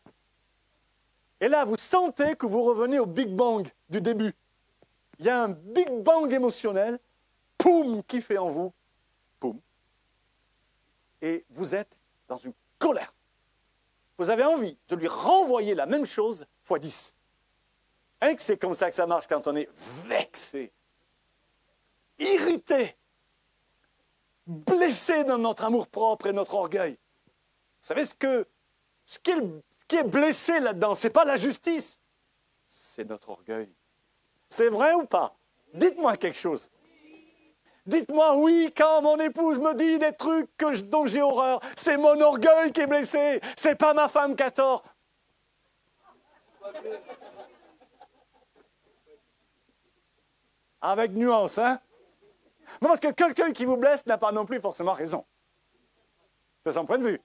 Et là, vous sentez que vous revenez au Big Bang du début. Il y a un Big Bang émotionnel, poum, qui fait en vous, poum. Et vous êtes dans une colère. Vous avez envie de lui renvoyer la même chose fois 10. Hein, que c'est comme ça que ça marche quand on est vexé, irrité, blessé dans notre amour-propre et notre orgueil. Vous savez ce qui est blessé là-dedans, ce n'est pas la justice, c'est notre orgueil. C'est vrai ou pas? Dites-moi quelque chose. Dites-moi oui quand mon épouse me dit des trucs dont j'ai horreur. C'est mon orgueil qui est blessé, c'est pas ma femme qui a tort. Avec nuance, hein? Non, parce que quelqu'un qui vous blesse n'a pas non plus forcément raison. C'est son point de vue.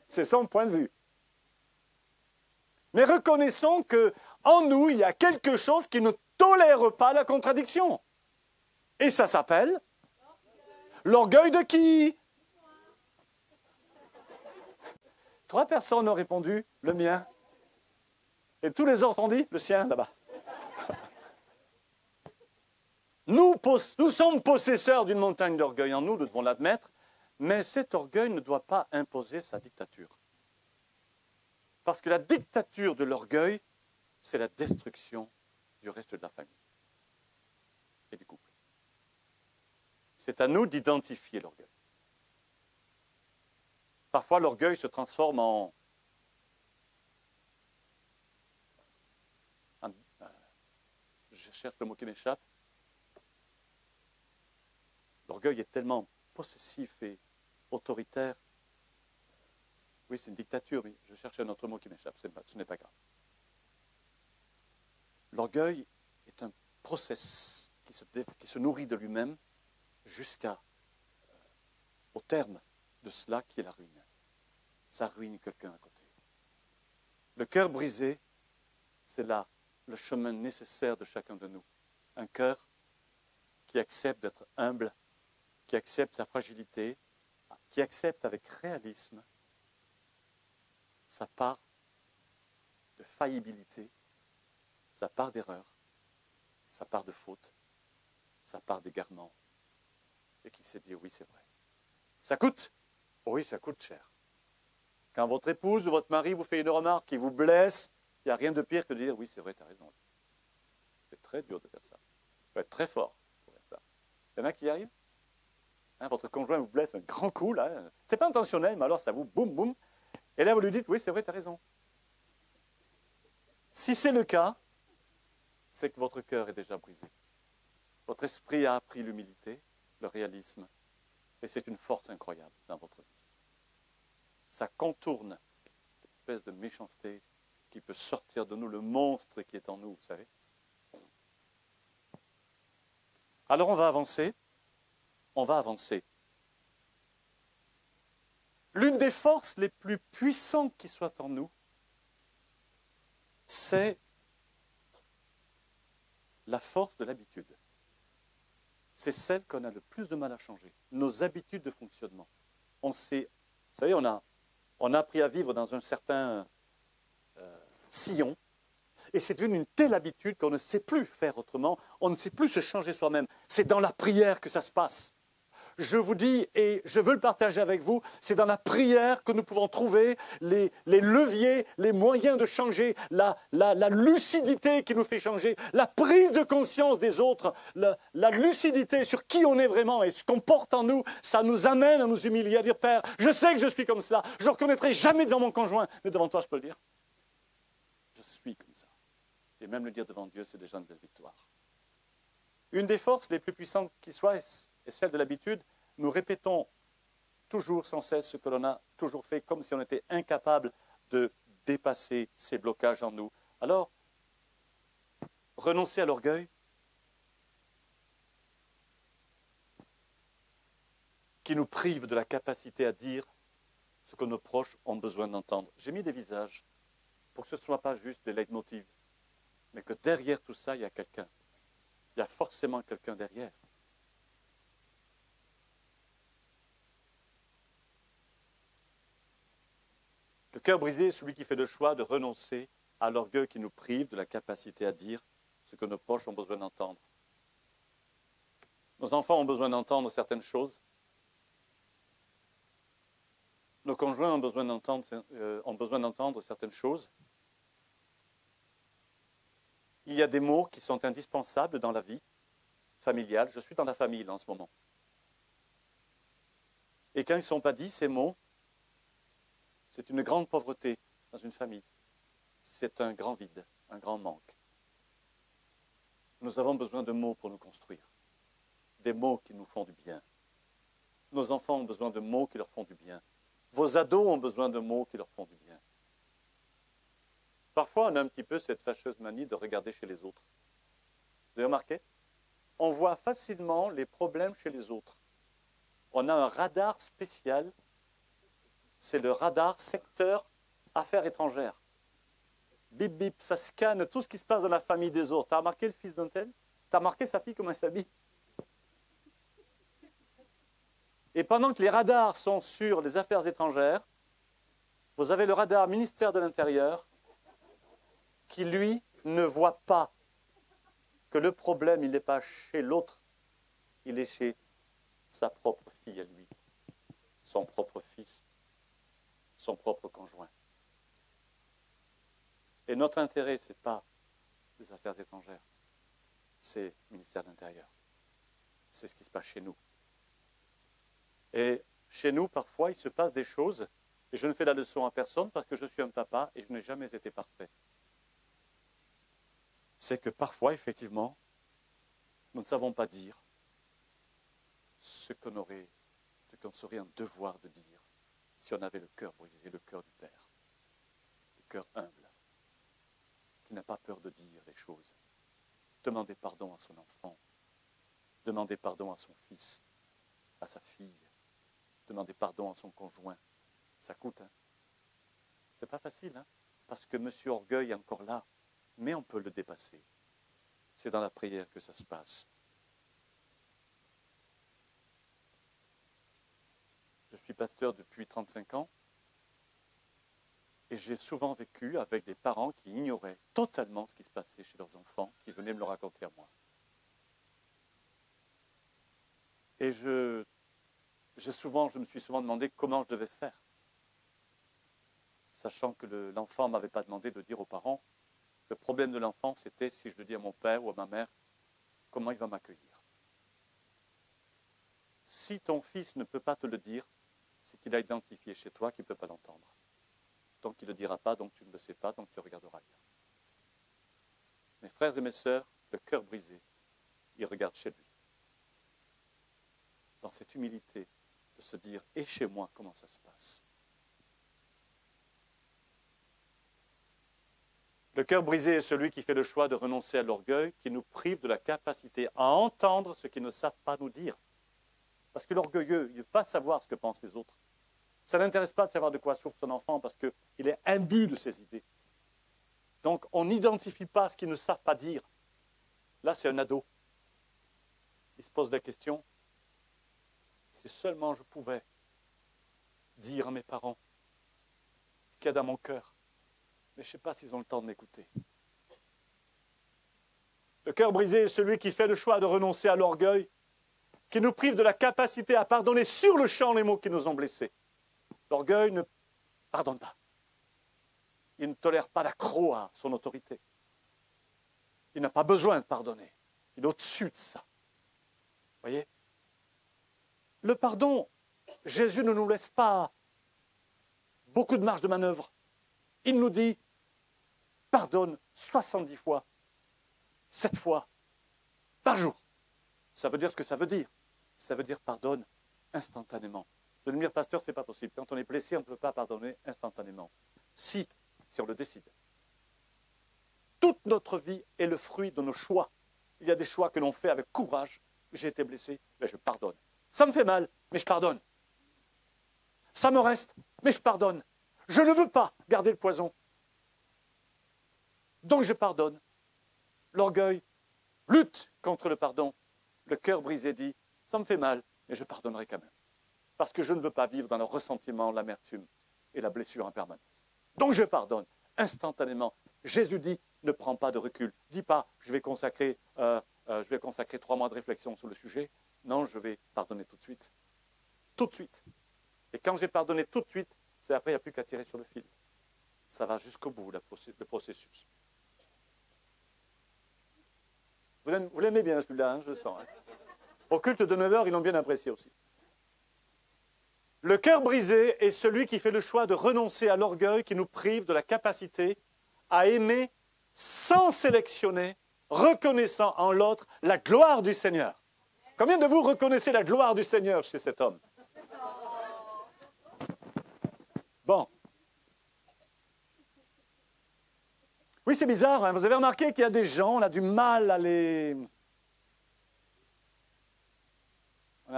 C'est son point de vue. Mais reconnaissons qu'en nous, il y a quelque chose qui ne tolère pas la contradiction. Et ça s'appelle l'orgueil de qui? 3 personnes ont répondu, le mien. Et tous les autres ont dit, le sien, là-bas. Nous sommes possesseurs d'une montagne d'orgueil en nous, nous devons l'admettre, mais cet orgueil ne doit pas imposer sa dictature. Parce que la dictature de l'orgueil, c'est la destruction du reste de la famille et du couple. C'est à nous d'identifier l'orgueil. Parfois, l'orgueil se transforme en je cherche le mot qui m'échappe. L'orgueil est tellement possessif et autoritaire. Oui, c'est une dictature, mais je cherche un autre mot qui m'échappe, ce n'est pas grave. L'orgueil est un process qui se nourrit de lui-même jusqu'au terme de cela qui est la ruine. Ça ruine quelqu'un à côté. Le cœur brisé, c'est là le chemin nécessaire de chacun de nous. Un cœur qui accepte d'être humble, qui accepte sa fragilité, qui accepte avec réalisme sa part de faillibilité, sa part d'erreur, sa part de faute, sa part d'égarement, et qui sait dire oui, c'est vrai. Ça coûte? Oui, ça coûte cher. Quand votre épouse ou votre mari vous fait une remarque qui vous blesse, il n'y a rien de pire que de dire oui, c'est vrai, tu as raison. C'est très dur de faire ça. Il faut être très fort pour faire ça. Il y en a qui y arrivent? Votre conjoint vous blesse un grand coup, là. Ce n'est pas intentionnel, mais alors ça vous boum, boum. Et là, vous lui dites, oui, c'est vrai, tu as raison. Si c'est le cas, c'est que votre cœur est déjà brisé. Votre esprit a appris l'humilité, le réalisme, et c'est une force incroyable dans votre vie. Ça contourne cette espèce de méchanceté qui peut sortir de nous, le monstre qui est en nous, vous savez. Alors on va avancer. On va avancer. L'une des forces les plus puissantes qui soient en nous, c'est la force de l'habitude. C'est celle qu'on a le plus de mal à changer. Nos habitudes de fonctionnement. Vous savez, on a appris à vivre dans un certain sillon, et c'est devenu une telle habitude qu'on ne sait plus faire autrement, on ne sait plus se changer soi-même. C'est dans la prière que ça se passe. Je vous dis, et je veux le partager avec vous, c'est dans la prière que nous pouvons trouver les leviers, les moyens de changer, la lucidité qui nous fait changer, la prise de conscience des autres, la lucidité sur qui on est vraiment et ce qu'on porte en nous, ça nous amène à nous humilier, à dire, Père, je sais que je suis comme cela, je ne le reconnaîtrai jamais devant mon conjoint, mais devant toi, je peux le dire. Je suis comme ça. Et même le dire devant Dieu, c'est déjà une belle victoire. Une des forces les plus puissantes qui soit est celle de l'habitude. Nous répétons toujours sans cesse ce que l'on a toujours fait, comme si on était incapable de dépasser ces blocages en nous. Alors, renoncer à l'orgueil, qui nous prive de la capacité à dire ce que nos proches ont besoin d'entendre. J'ai mis des visages pour que ce ne soit pas juste des leitmotivs, mais que derrière tout ça, il y a quelqu'un. Il y a forcément quelqu'un derrière. Le cœur brisé est celui qui fait le choix de renoncer à l'orgueil qui nous prive de la capacité à dire ce que nos proches ont besoin d'entendre. Nos enfants ont besoin d'entendre certaines choses. Nos conjoints ont besoin d'entendre certaines choses. Il y a des mots qui sont indispensables dans la vie familiale. Je suis dans la famille là, en ce moment. Et quand ils ne sont pas dits, ces mots, c'est une grande pauvreté dans une famille. C'est un grand vide, un grand manque. Nous avons besoin de mots pour nous construire. Des mots qui nous font du bien. Nos enfants ont besoin de mots qui leur font du bien. Vos ados ont besoin de mots qui leur font du bien. Parfois, on a un petit peu cette fâcheuse manie de regarder chez les autres. Vous avez remarqué? on voit facilement les problèmes chez les autres. On a un radar spécial, c'est le radar secteur affaires étrangères. Bip, bip, ça scanne tout ce qui se passe dans la famille des autres. Tu as remarqué le fils d'un tel? Tu as remarqué sa fille, comment elle s'habille? Et pendant que les radars sont sur les affaires étrangères, vous avez le radar ministère de l'Intérieur qui, lui, ne voit pas que le problème, il n'est pas chez l'autre, il est chez sa propre fille à lui, son propre fils, son propre conjoint. Et notre intérêt, ce n'est pas les affaires étrangères, c'est le ministère de l'Intérieur. C'est ce qui se passe chez nous. Et chez nous, parfois, il se passe des choses, et je ne fais la leçon à personne parce que je suis un papa et je n'ai jamais été parfait. C'est que parfois, effectivement, nous ne savons pas dire ce qu'on serait un devoir de dire si on avait le cœur brisé, le cœur du Père, le cœur humble, qui n'a pas peur de dire les choses. Demander pardon à son enfant, demander pardon à son fils, à sa fille, demander pardon à son conjoint. Ça coûte, hein? C'est pas facile, hein? Parce que Monsieur Orgueil est encore là, mais on peut le dépasser. C'est dans la prière que ça se passe. Je suis pasteur depuis 35 ans et j'ai souvent vécu avec des parents qui ignoraient totalement ce qui se passait chez leurs enfants, qui venaient me le raconter à moi. Et je me suis souvent demandé comment je devais faire, sachant que l'enfant ne m'avait pas demandé de dire aux parents. Le problème de l'enfant, c'était si je le dis à mon père ou à ma mère, comment il va m'accueillir. Si ton fils ne peut pas te le dire, c'est qu'il a identifié chez toi qu'il ne peut pas l'entendre. Donc il ne le dira pas, donc tu ne le sais pas, donc tu regarderas ailleurs. Mes frères et mes sœurs, le cœur brisé, il regarde chez lui. Dans cette humilité de se dire, et chez moi, comment ça se passe? Le cœur brisé est celui qui fait le choix de renoncer à l'orgueil, qui nous prive de la capacité à entendre ce qu'ils ne savent pas nous dire. Parce que l'orgueilleux, il ne veut pas savoir ce que pensent les autres. Ça ne l'intéresse pas de savoir de quoi souffre son enfant parce qu'il est imbu de ses idées. Donc, on n'identifie pas ce qu'ils ne savent pas dire. Là, c'est un ado. Il se pose la question, si seulement je pouvais dire à mes parents ce qu'il y a dans mon cœur. Mais je ne sais pas s'ils ont le temps de m'écouter. Le cœur brisé est celui qui fait le choix de renoncer à l'orgueil, qui nous prive de la capacité à pardonner sur le champ les mots qui nous ont blessés. L'orgueil ne pardonne pas. Il ne tolère pas l'accroc à son autorité. Il n'a pas besoin de pardonner. Il est au-dessus de ça. Vous voyez? Le pardon, Jésus ne nous laisse pas beaucoup de marge de manœuvre. Il nous dit, pardonne 70 fois, 7 fois, par jour. Ça veut dire ce que ça veut dire. Ça veut dire pardonne instantanément. De devenir pasteur, ce n'est pas possible. Quand on est blessé, on ne peut pas pardonner instantanément. Si on le décide. Toute notre vie est le fruit de nos choix. Il y a des choix que l'on fait avec courage. J'ai été blessé, mais je pardonne. Ça me fait mal, mais je pardonne. Ça me reste, mais je pardonne. Je ne veux pas garder le poison. Donc je pardonne. L'orgueil lutte contre le pardon. Le cœur brisé dit, ça me fait mal, mais je pardonnerai quand même. Parce que je ne veux pas vivre dans le ressentiment, l'amertume et la blessure en permanence. Donc je pardonne instantanément. Jésus dit, ne prends pas de recul. Dis pas, je vais consacrer 3 mois de réflexion sur le sujet. Non, je vais pardonner tout de suite. Tout de suite. Et quand j'ai pardonné tout de suite, c'est après, il n'y a plus qu'à tirer sur le fil. Ça va jusqu'au bout, le processus. Vous l'aimez bien celui-là, hein, je le sens. Hein. Au culte de 9h, ils l'ont bien apprécié aussi. Le cœur brisé est celui qui fait le choix de renoncer à l'orgueil qui nous prive de la capacité à aimer sans sélectionner, reconnaissant en l'autre la gloire du Seigneur. Combien de vous reconnaissez la gloire du Seigneur chez cet homme? Bon. Oui, c'est bizarre, hein. Vous avez remarqué qu'il y a des gens, on a du mal à les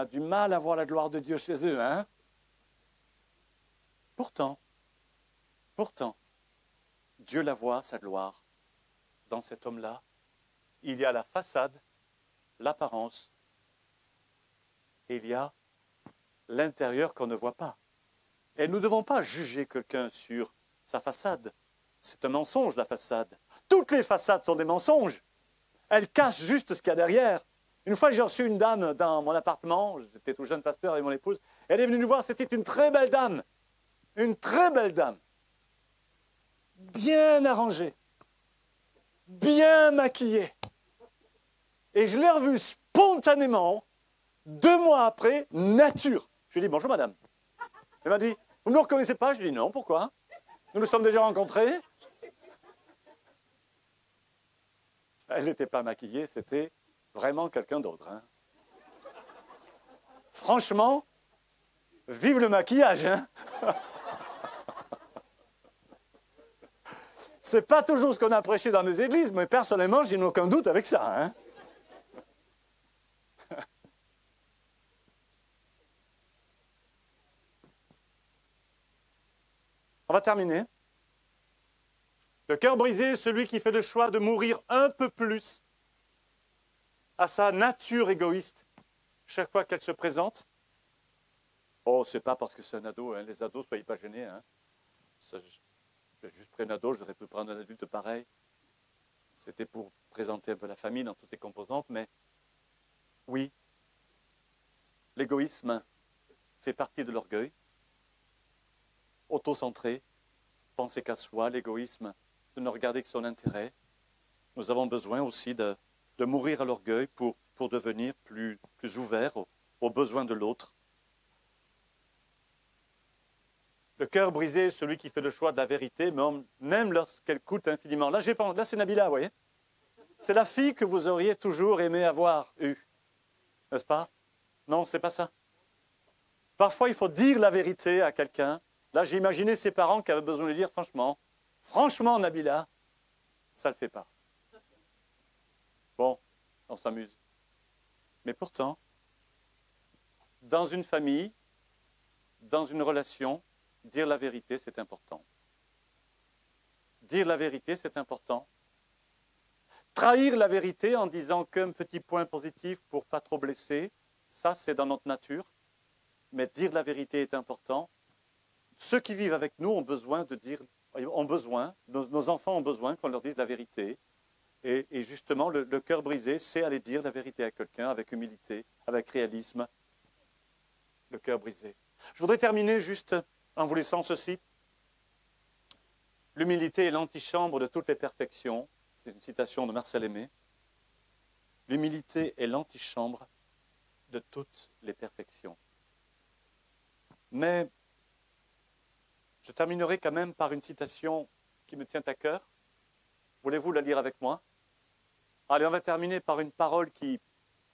a du mal à voir la gloire de Dieu chez eux, hein? Pourtant, Dieu la voit, sa gloire, dans cet homme-là. Il y a la façade, l'apparence, et il y a l'intérieur qu'on ne voit pas. Et nous ne devons pas juger quelqu'un sur sa façade. C'est un mensonge, la façade. Toutes les façades sont des mensonges. Elles cachent juste ce qu'il y a derrière. Une fois, j'ai reçu une dame dans mon appartement. J'étais tout jeune pasteur avec mon épouse. Elle est venue nous voir. C'était une très belle dame. Une très belle dame. Bien arrangée. Bien maquillée. Et je l'ai revue spontanément, 2 mois après, nature. Je lui ai dit, bonjour madame. Elle m'a dit, vous ne me reconnaissez pas? Je lui ai dit, non, pourquoi? Nous nous sommes déjà rencontrés. Elle n'était pas maquillée, c'était vraiment quelqu'un d'autre. Hein. Franchement, vive le maquillage. Hein. C'est pas toujours ce qu'on a prêché dans les églises, mais personnellement, je n'ai aucun doute avec ça. Hein. On va terminer. Le cœur brisé est celui qui fait le choix de mourir un peu plus à sa nature égoïste chaque fois qu'elle se présente. Oh, c'est pas parce que c'est un ado, hein. Les ados, soyez pas gênés. Hein. J'ai juste pris un ado, j'aurais pu prendre un adulte pareil. C'était pour présenter un peu la famille dans toutes ses composantes, mais oui, l'égoïsme fait partie de l'orgueil. Autocentré, penser qu'à soi, l'égoïsme, de ne regarder que son intérêt. Nous avons besoin aussi de mourir à l'orgueil pour devenir plus ouverts aux besoins de l'autre. Le cœur brisé est celui qui fait le choix de la vérité, même lorsqu'elle coûte infiniment. Là, c'est Nabila, vous voyez? C'est la fille que vous auriez toujours aimé avoir eue. N'est-ce pas? Non, c'est pas ça. Parfois, il faut dire la vérité à quelqu'un. Là, j'ai imaginé ses parents qui avaient besoin de dire franchement, Nabila, ça ne le fait pas. Bon, on s'amuse. Mais pourtant, dans une famille, dans une relation, dire la vérité, c'est important. Dire la vérité, c'est important. Trahir la vérité en disant qu'un petit point positif pour ne pas trop blesser, ça, c'est dans notre nature. Mais dire la vérité est important. Ceux qui vivent avec nous ont besoin de dire, nos enfants ont besoin qu'on leur dise la vérité. Et justement, le cœur brisé, c'est aller dire la vérité à quelqu'un avec humilité, avec réalisme. Le cœur brisé. Je voudrais terminer juste en vous laissant ceci. L'humilité est l'antichambre de toutes les perfections. C'est une citation de Marcel Aimé. L'humilité est l'antichambre de toutes les perfections. Mais je terminerai quand même par une citation qui me tient à cœur. Voulez-vous la lire avec moi? Allez, on va terminer par une parole qui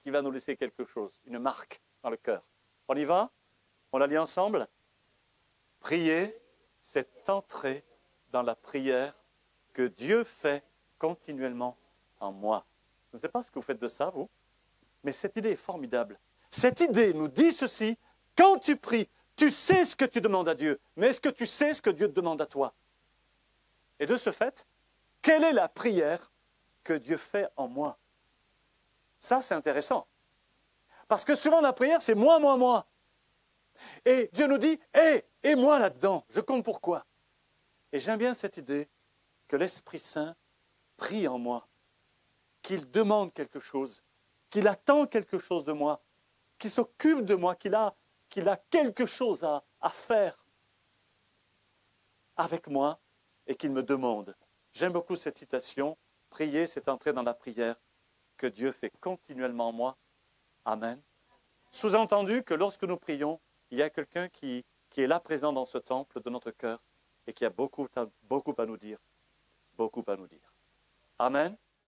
va nous laisser quelque chose, une marque dans le cœur. On y va? On la lit ensemble? Prier, c'est entrer dans la prière que Dieu fait continuellement en moi. Je ne sais pas ce que vous faites de ça, vous, mais cette idée est formidable. Cette idée nous dit ceci: quand tu pries, tu sais ce que tu demandes à Dieu, mais est-ce que tu sais ce que Dieu te demande à toi? Et de ce fait, quelle est la prière que Dieu fait en moi? Ça, c'est intéressant. Parce que souvent, la prière, c'est moi, moi, moi. Et Dieu nous dit, et moi là-dedans, je compte pour quoi? Et j'aime bien cette idée que l'Esprit Saint prie en moi, qu'il demande quelque chose, qu'il attend quelque chose de moi, qu'il s'occupe de moi, qu'il a quelque chose à faire avec moi et qu'il me demande. J'aime beaucoup cette citation. Prier, c'est entrer dans la prière que Dieu fait continuellement en moi. Amen. Sous-entendu que lorsque nous prions, il y a quelqu'un qui est là présent dans ce temple de notre cœur et qui a beaucoup à nous dire. Beaucoup à nous dire. Amen.